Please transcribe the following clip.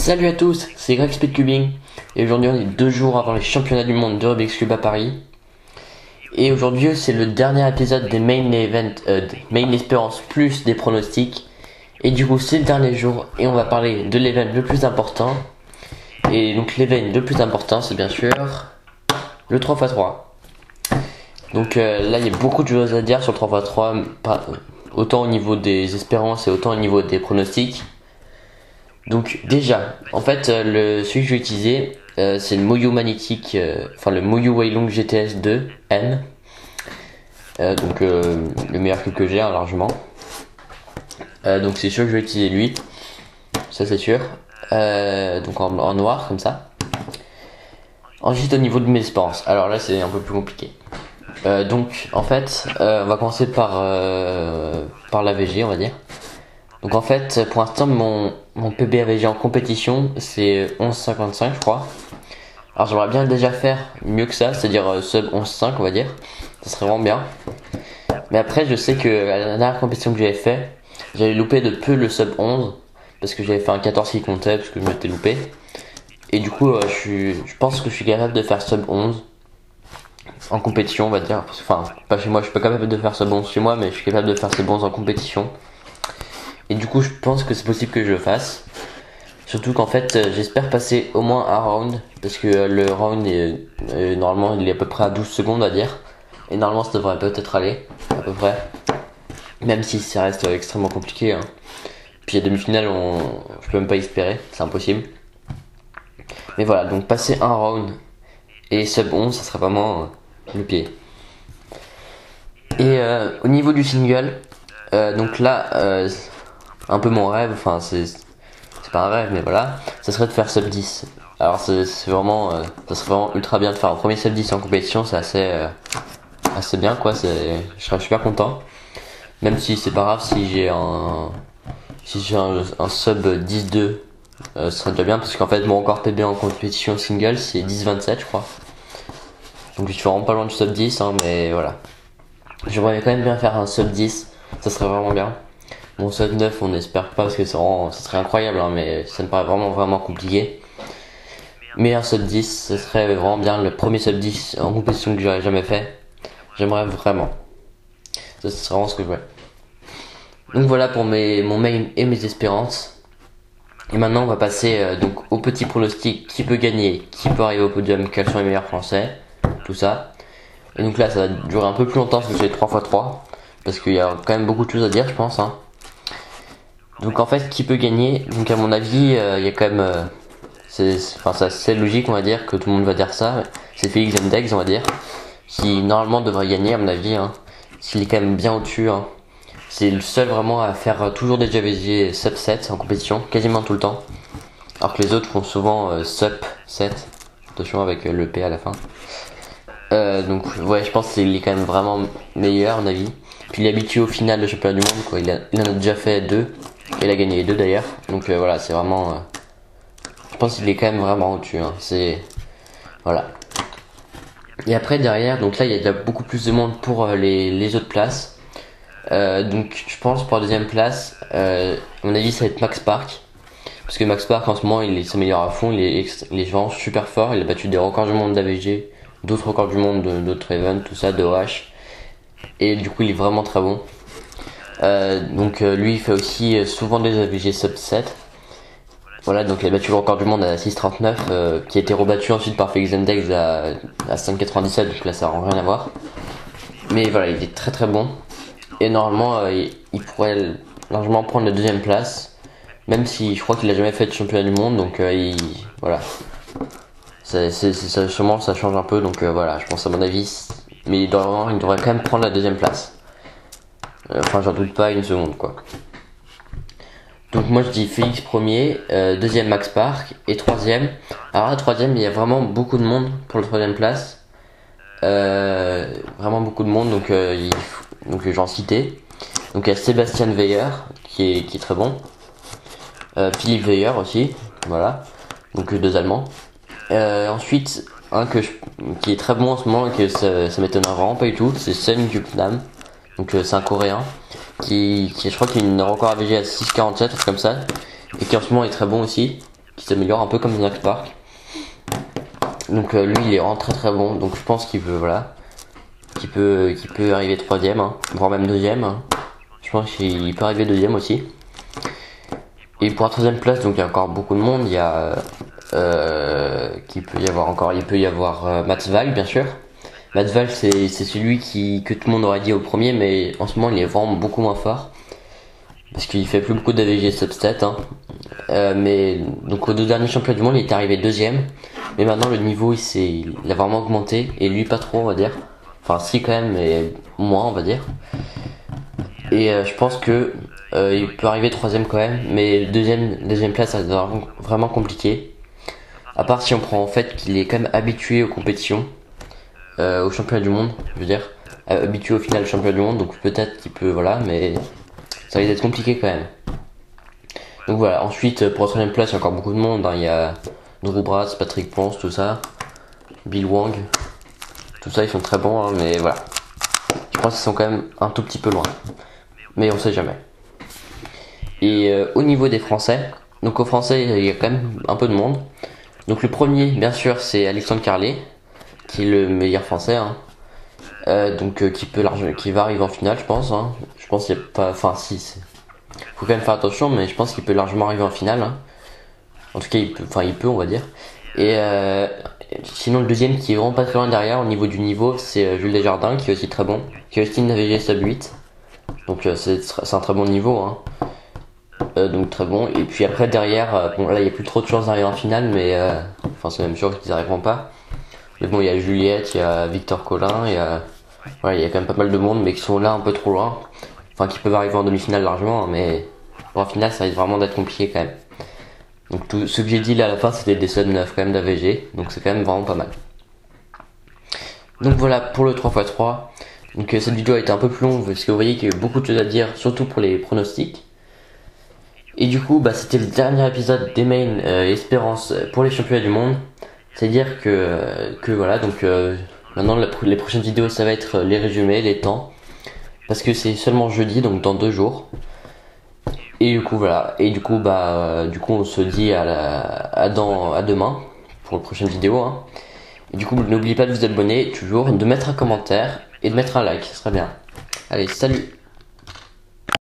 Salut à tous, c'est Greg Speedcubing et aujourd'hui on est 2 jours avant les championnats du monde de Rubik's Cube à Paris. Et aujourd'hui c'est le dernier épisode des Main Event, Main Espérance plus des pronostics. Et du coup c'est le dernier jour et on va parler de l'event le plus important. Et donc l'event le plus important c'est bien sûr le 3x3. Donc là il y a beaucoup de choses à dire sur le 3x3, autant au niveau des espérances et autant au niveau des pronostics. Donc déjà, en fait, celui que je vais utiliser, c'est le Moyu magnétique, le Moyu Weilong GTS 2 M. Donc le meilleur que j'ai largement. Donc c'est sûr que je vais utiliser lui, ça c'est sûr. Donc en noir comme ça. Ensuite au niveau de mes espérances, alors là c'est un peu plus compliqué. Donc en fait, on va commencer par l'AVG on va dire. Donc en fait, pour l'instant, mon PB AVG en compétition, c'est 11,55 je crois. Alors j'aimerais bien déjà faire mieux que ça, c'est-à-dire sub 11,5 on va dire. Ça serait vraiment bien. Mais après, je sais que à la dernière compétition que j'avais fait, j'avais loupé de peu le sub 11. Parce que j'avais fait un 14 qui comptait, parce que je m'étais loupé. Et du coup, je pense que je suis capable de faire sub 11 en compétition on va dire. Enfin, pas chez moi, je suis pas capable de faire sub 11 chez moi, mais je suis capable de faire sub 11 en compétition. Et du coup je pense que c'est possible que je le fasse. Surtout qu'en fait j'espère passer au moins un round. Parce que le round est, normalement il est à peu près à 12 secondes à dire. Et normalement ça devrait peut-être aller à peu près. Même si ça reste extrêmement compliqué hein. Puis à demi-finale je peux même pas espérer, c'est impossible. Mais voilà, donc passer un round et sub 11 ça serait vraiment le pied. Et au niveau du single, donc là un peu mon rêve, enfin c'est pas un rêve mais voilà, ça serait de faire sub 10. Alors c'est vraiment, ça serait vraiment ultra bien de faire un premier sub 10 en compétition, c'est assez bien quoi, je serais super content. Même si c'est pas grave si j'ai un sub 10-2, ce serait déjà bien parce qu'en fait mon record PB en compétition single c'est 10-27 je crois. Donc je suis vraiment pas loin du sub 10 hein, mais voilà. J'aimerais quand même bien faire un sub 10, ça serait vraiment bien. Bon, sub 9 on n'espère pas parce que ça serait incroyable hein, mais ça me paraît vraiment compliqué. Mais un sub 10 ce serait vraiment bien, le premier sub 10 en compétition que j'aurais jamais fait. J'aimerais vraiment. Ça serait vraiment ce que je veux. Donc voilà pour mon main et mes espérances. Et maintenant on va passer donc au petit pronostic, qui peut gagner, qui peut arriver au podium, quels sont les meilleurs français, tout ça. Et donc là ça va durer un peu plus longtemps parce que c'est 3x3. Parce qu'il y a quand même beaucoup de choses à dire je pense hein. Donc en fait qui peut gagner, donc à mon avis il y a quand même c'est logique on va dire que tout le monde va dire ça, c'est Félix Zemdegs on va dire, qui normalement devrait gagner à mon avis hein, s'il est quand même bien au-dessus hein. C'est le seul vraiment à faire toujours des JVG sub 7 en compétition, quasiment tout le temps, alors que les autres font souvent sub 7, attention avec le P à la fin. Donc ouais je pense qu'il est quand même vraiment meilleur à mon avis, puis il est habitué au final de championnat du monde quoi, il en a déjà fait 2. Il a gagné les 2 d'ailleurs, donc voilà, c'est vraiment. Je pense qu'il est quand même vraiment au-dessus. Hein. C'est voilà. Et après derrière, donc là il y a déjà beaucoup plus de monde pour les autres places. Donc je pense pour la deuxième place, à mon avis ça va être Max Park, parce que Max Park en ce moment il s'améliore à fond, il est vraiment super fort. Il a battu des records du monde d'AVG, d'autres records du monde d'autres events, tout ça, de OH. Et du coup il est vraiment très bon. Donc lui il fait aussi souvent des AVG sub 7. Voilà, donc il a battu le record du monde à 6,39 qui a été rebattu ensuite par Félix Zemdegs à 5,97, donc là ça n'a rien à voir. Mais voilà, il est très bon. Et normalement il pourrait largement prendre la deuxième place, même si je crois qu'il a jamais fait de championnat du monde, donc voilà. Sûrement ça change un peu, donc voilà, je pense à mon avis. Mais il devrait quand même prendre la deuxième place. Enfin, j'en doute pas une seconde, quoi. Donc moi je dis Félix premier, deuxième Max Park, et troisième. Alors là, troisième, il y a vraiment beaucoup de monde pour le troisième place. Vraiment beaucoup de monde, donc j'en citais. Donc il y a Sébastien Weyer, qui est très bon. Philippe Weyer aussi, voilà. Donc 2 Allemands. Ensuite, qui est très bon en ce moment, et que ça m'étonnerait vraiment pas du tout, c'est Sun Yuknam. Donc c'est un Coréen qui je crois qu'il a une record AVG à 6,47, comme ça, et qui en ce moment est très bon aussi. qui s'améliore un peu comme Nox Park. Donc lui il est vraiment très bon, donc je pense qu'il peut voilà, qu'il peut arriver troisième, hein, voire même deuxième. Hein. Je pense qu'il peut arriver deuxième aussi. Et pour la troisième place, donc il y a encore beaucoup de monde. Il y a qui peut y avoir encore, il peut y avoir Mats Val bien sûr. Mats Val c'est celui que tout le monde aurait dit au premier, mais en ce moment il est vraiment beaucoup moins fort parce qu'il fait plus beaucoup d'AVG substat. Hein. Mais donc aux 2 derniers championnats du monde il est arrivé deuxième, mais maintenant le niveau il a vraiment augmenté et lui pas trop on va dire. Enfin si quand même, mais moins on va dire. Et je pense que il peut arriver troisième quand même, mais deuxième place ça va être vraiment compliqué. À part si on prend en fait qu'il est quand même habitué aux compétitions, aux championnats du monde, je veux dire, habitué au final au championnat du monde, donc peut-être qu'il peut voilà, mais ça risque d'être compliqué quand même. Donc voilà, ensuite pour la troisième place il y a encore beaucoup de monde, hein. Il y a Drew Bratz, Patrick Ponce, tout ça, Bill Wang, tout ça ils sont très bons, hein, mais voilà. Je pense qu'ils sont quand même un tout petit peu loin, mais on sait jamais. Et au niveau des Français, donc aux Français il y a quand même un peu de monde. Donc le premier bien sûr c'est Alexandre Carlet, qui est le meilleur Français, hein. Qui va arriver en finale je pense. Hein. Je pense qu'il y a pas, enfin si, faut quand même faire attention, mais je pense qu'il peut largement arriver en finale. Hein. En tout cas il peut on va dire. Et sinon le deuxième qui est vraiment pas très loin derrière au niveau du niveau c'est Jules Desjardins qui est aussi très bon, qui a aussi une AVG sub 8. Donc c'est un très bon niveau, hein. Donc très bon. Et puis après derrière, bon là il y a plus trop de chances d'arriver en finale, mais enfin c'est même sûr qu'ils n'arriveront pas. Mais bon il y a Juliette, il y a Victor Collin, il y a quand même pas mal de monde, mais qui sont là un peu trop loin. Enfin qui peuvent arriver en demi-finale largement, hein, mais en finale ça risque vraiment d'être compliqué quand même. Donc tout ce que j'ai dit là à la fin c'était des sub 9 quand même d'AVG, donc c'est quand même vraiment pas mal. Donc voilà pour le 3x3. Donc cette vidéo a été un peu plus longue parce que vous voyez qu'il y a eu beaucoup de choses à dire, surtout pour les pronostics. Et du coup, c'était le dernier épisode des Main Espérance pour les championnats du monde. C'est-à-dire que voilà, donc maintenant les prochaines vidéos ça va être les résumés, les temps. Parce que c'est seulement jeudi, donc dans 2 jours. Et du coup voilà, et du coup on se dit à demain pour la prochaine vidéo. Hein. Et du coup n'oubliez pas de vous abonner, toujours, de mettre un commentaire et de mettre un like, ce serait bien. Allez, salut!